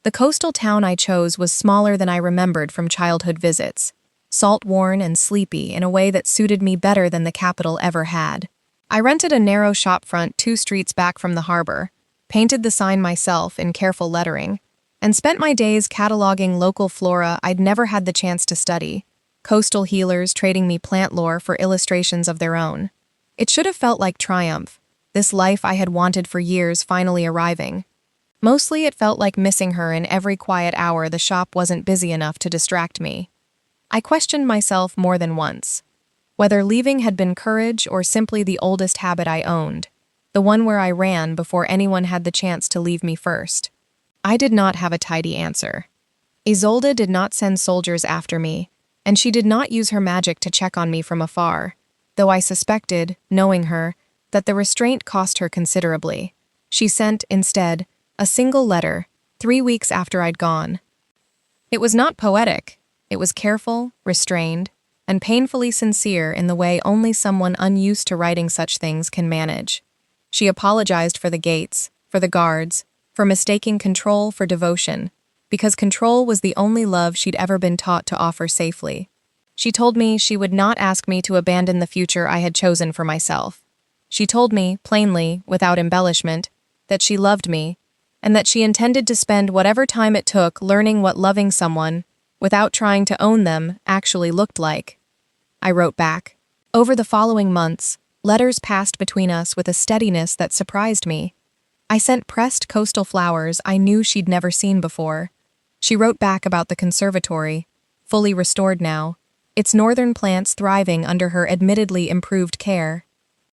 The coastal town I chose was smaller than I remembered from childhood visits, salt-worn and sleepy in a way that suited me better than the capital ever had. I rented a narrow shopfront 2 streets back from the harbor, painted the sign myself in careful lettering, and spent my days cataloging local flora I'd never had the chance to study, coastal healers trading me plant lore for illustrations of their own. It should have felt like triumph, this life I had wanted for years finally arriving. Mostly it felt like missing her in every quiet hour the shop wasn't busy enough to distract me. I questioned myself more than once, whether leaving had been courage or simply the oldest habit I owned, the one where I ran before anyone had the chance to leave me first. I did not have a tidy answer. Isolde did not send soldiers after me, and she did not use her magic to check on me from afar, though I suspected, knowing her, that the restraint cost her considerably. She sent, instead, a single letter, 3 weeks after I'd gone. It was not poetic. It was careful, restrained, and painfully sincere in the way only someone unused to writing such things can manage. She apologized for the gates, for the guards, for mistaking control for devotion, because control was the only love she'd ever been taught to offer safely. She told me she would not ask me to abandon the future I had chosen for myself. She told me, plainly, without embellishment, that she loved me, and that she intended to spend whatever time it took learning what loving someone, without trying to own them, actually looked like. I wrote back. Over the following months, letters passed between us with a steadiness that surprised me. I sent pressed coastal flowers I knew she'd never seen before. She wrote back about the conservatory, fully restored now, its northern plants thriving under her admittedly improved care.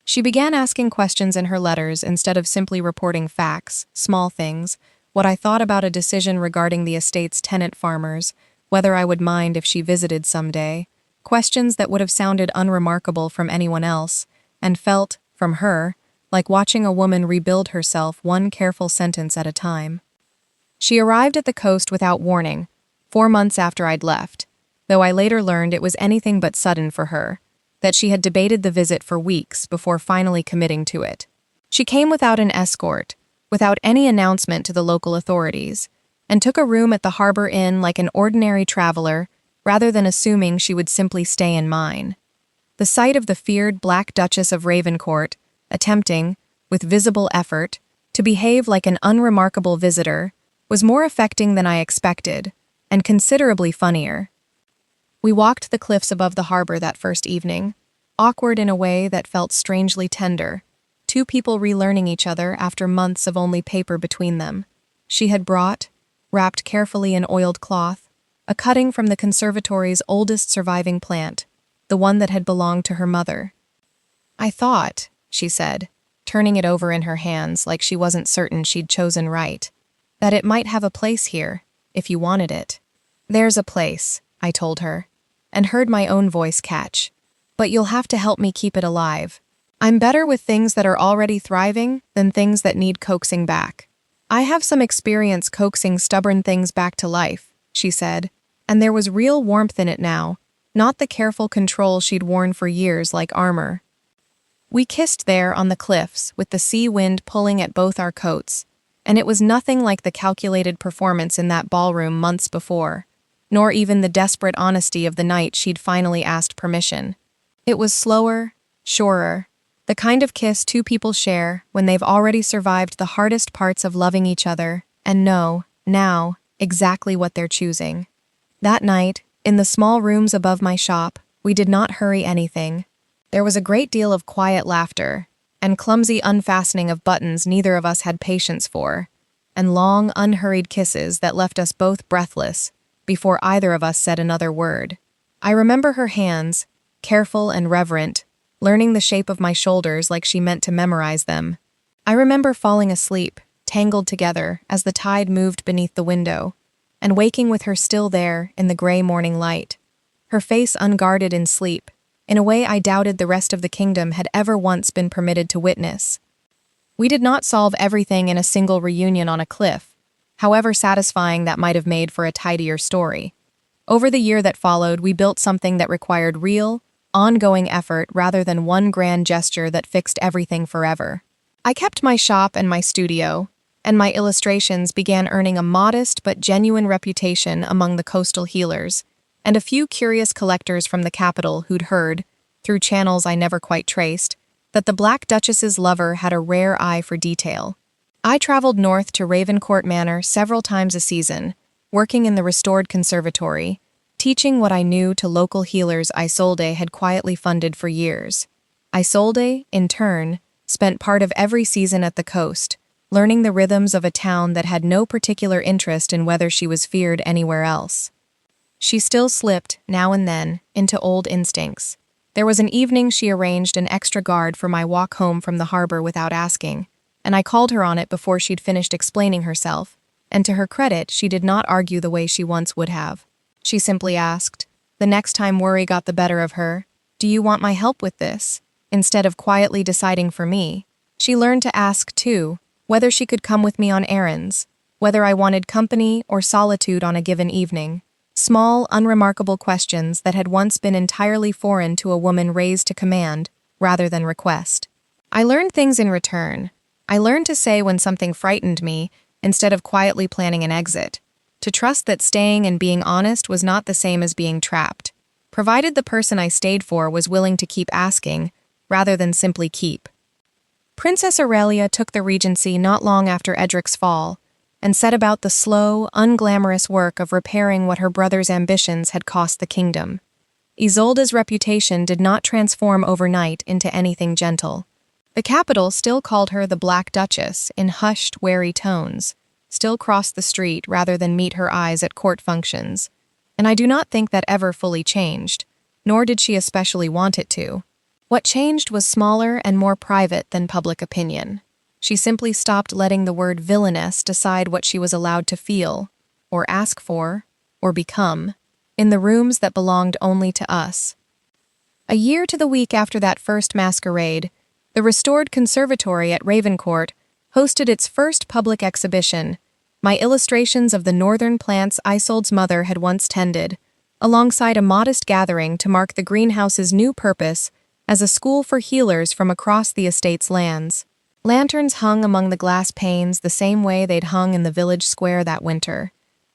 She began asking questions in her letters instead of simply reporting facts, small things, what I thought about a decision regarding the estate's tenant farmers, whether I would mind if she visited someday, questions that would have sounded unremarkable from anyone else, and felt, from her, like watching a woman rebuild herself one careful sentence at a time. She arrived at the coast without warning, 4 months after I'd left, though I later learned it was anything but sudden for her, that she had debated the visit for weeks before finally committing to it. She came without an escort, without any announcement to the local authorities, and took a room at the Harbor Inn like an ordinary traveler, rather than assuming she would simply stay in mine. The sight of the feared Black Duchess of Ravencourt, attempting, with visible effort, to behave like an unremarkable visitor, was more affecting than I expected, and considerably funnier. We walked the cliffs above the harbor that first evening, awkward in a way that felt strangely tender, 2 people relearning each other after months of only paper between them. She had brought, wrapped carefully in oiled cloth, a cutting from the conservatory's oldest surviving plant, the one that had belonged to her mother. "I thought," she said, turning it over in her hands like she wasn't certain she'd chosen right, "that it might have a place here, if you wanted it." "There's a place," I told her, and heard my own voice catch. "But you'll have to help me keep it alive. I'm better with things that are already thriving than things that need coaxing back. I have some experience coaxing stubborn things back to life," she said, and there was real warmth in it now, not the careful control she'd worn for years like armor. We kissed there on the cliffs with the sea wind pulling at both our coats, and it was nothing like the calculated performance in that ballroom months before. nor even the desperate honesty of the night she'd finally asked permission. It was slower, surer, the kind of kiss two people share when they've already survived the hardest parts of loving each other and know, now, exactly what they're choosing. That night, in the small rooms above my shop, we did not hurry anything. There was a great deal of quiet laughter, and clumsy unfastening of buttons neither of us had patience for, and long, unhurried kisses that left us both breathless before either of us said another word. I remember her hands, careful and reverent, learning the shape of my shoulders like she meant to memorize them. I remember falling asleep, tangled together as the tide moved beneath the window, and waking with her still there in the gray morning light, her face unguarded in sleep, in a way I doubted the rest of the kingdom had ever once been permitted to witness. We did not solve everything in a single reunion on a cliff, however satisfying that might have made for a tidier story. Over the year that followed, we built something that required real, ongoing effort rather than one grand gesture that fixed everything forever. I kept my shop and my studio, and my illustrations began earning a modest but genuine reputation among the coastal healers, and a few curious collectors from the capital who'd heard, through channels I never quite traced, that the Black Duchess's lover had a rare eye for detail. I traveled north to Ravencourt Manor several times a season, working in the restored conservatory, teaching what I knew to local healers Isolde had quietly funded for years. Isolde, in turn, spent part of every season at the coast, learning the rhythms of a town that had no particular interest in whether she was feared anywhere else. She still slipped, now and then, into old instincts. There was an evening she arranged an extra guard for my walk home from the harbor without asking, and I called her on it before she'd finished explaining herself, and to her credit, she did not argue the way she once would have. She simply asked, the next time worry got the better of her, "Do you want my help with this?" Instead of quietly deciding for me. She learned to ask, too, whether she could come with me on errands, whether I wanted company or solitude on a given evening. Small, unremarkable questions that had once been entirely foreign to a woman raised to command, rather than request. I learned things in return. I learned to say when something frightened me, instead of quietly planning an exit. To trust that staying and being honest was not the same as being trapped, provided the person I stayed for was willing to keep asking, rather than simply keep. Princess Aurelia took the regency not long after Edric's fall, and set about the slow, unglamorous work of repairing what her brother's ambitions had cost the kingdom. Isolde's reputation did not transform overnight into anything gentle. The capital still called her the Black Duchess in hushed, wary tones, still crossed the street rather than meet her eyes at court functions, and I do not think that ever fully changed, nor did she especially want it to. What changed was smaller and more private than public opinion. She simply stopped letting the word villainess decide what she was allowed to feel, or ask for, or become, in the rooms that belonged only to us. A year to the week after that first masquerade, the restored conservatory at Ravencourt hosted its first public exhibition, my illustrations of the northern plants Isolde's mother had once tended, alongside a modest gathering to mark the greenhouse's new purpose as a school for healers from across the estate's lands. Lanterns hung among the glass panes the same way they'd hung in the village square that winter,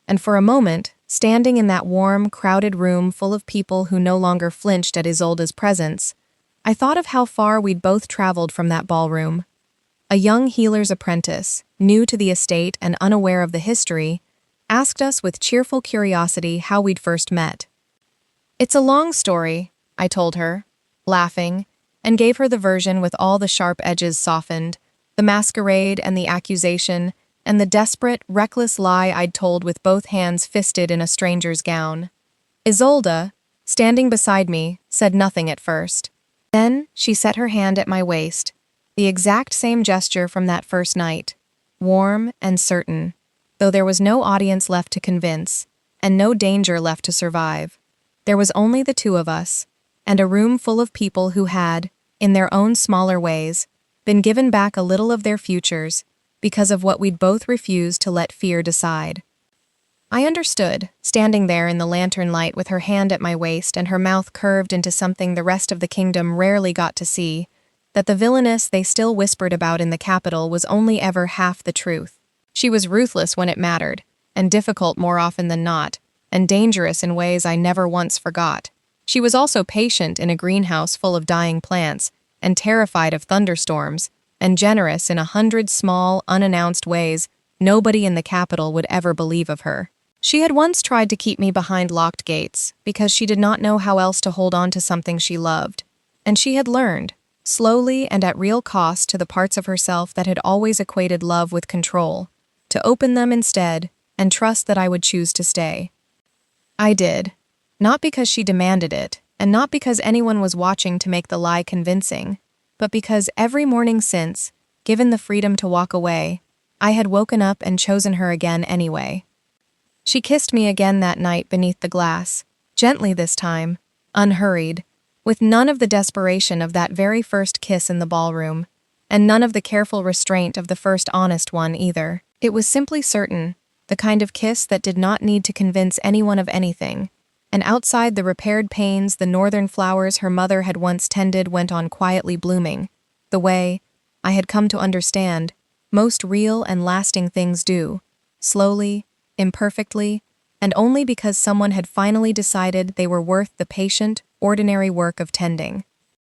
and for a moment, standing in that warm, crowded room full of people who no longer flinched at Isolde's presence, I thought of how far we'd both traveled from that ballroom. A young healer's apprentice, new to the estate and unaware of the history, asked us with cheerful curiosity how we'd first met. "It's a long story," I told her, laughing, and gave her the version with all the sharp edges softened, the masquerade and the accusation, and the desperate, reckless lie I'd told with both hands fisted in a stranger's gown. Isolde, standing beside me, said nothing at first. Then she set her hand at my waist, the exact same gesture from that first night, warm and certain, though there was no audience left to convince, and no danger left to survive. There was only the two of us, and a room full of people who had, in their own smaller ways, been given back a little of their futures because of what we'd both refused to let fear decide. I understood, standing there in the lantern light with her hand at my waist and her mouth curved into something the rest of the kingdom rarely got to see, that the villainess they still whispered about in the capital was only ever half the truth. She was ruthless when it mattered, and difficult more often than not, and dangerous in ways I never once forgot. She was also patient in a greenhouse full of dying plants, and terrified of thunderstorms, and generous in 100 small, unannounced ways nobody in the capital would ever believe of her. She had once tried to keep me behind locked gates because she did not know how else to hold on to something she loved, and she had learned, slowly and at real cost to the parts of herself that had always equated love with control, to open them instead and trust that I would choose to stay. I did, not because she demanded it, and not because anyone was watching to make the lie convincing, but because every morning since, given the freedom to walk away, I had woken up and chosen her again anyway. She kissed me again that night beneath the glass, gently this time, unhurried, with none of the desperation of that very first kiss in the ballroom, and none of the careful restraint of the first honest one either. It was simply certain, the kind of kiss that did not need to convince anyone of anything, and outside the repaired panes the northern flowers her mother had once tended went on quietly blooming, the way, I had come to understand, most real and lasting things do, slowly, imperfectly, and only because someone had finally decided they were worth the patient, ordinary work of tending.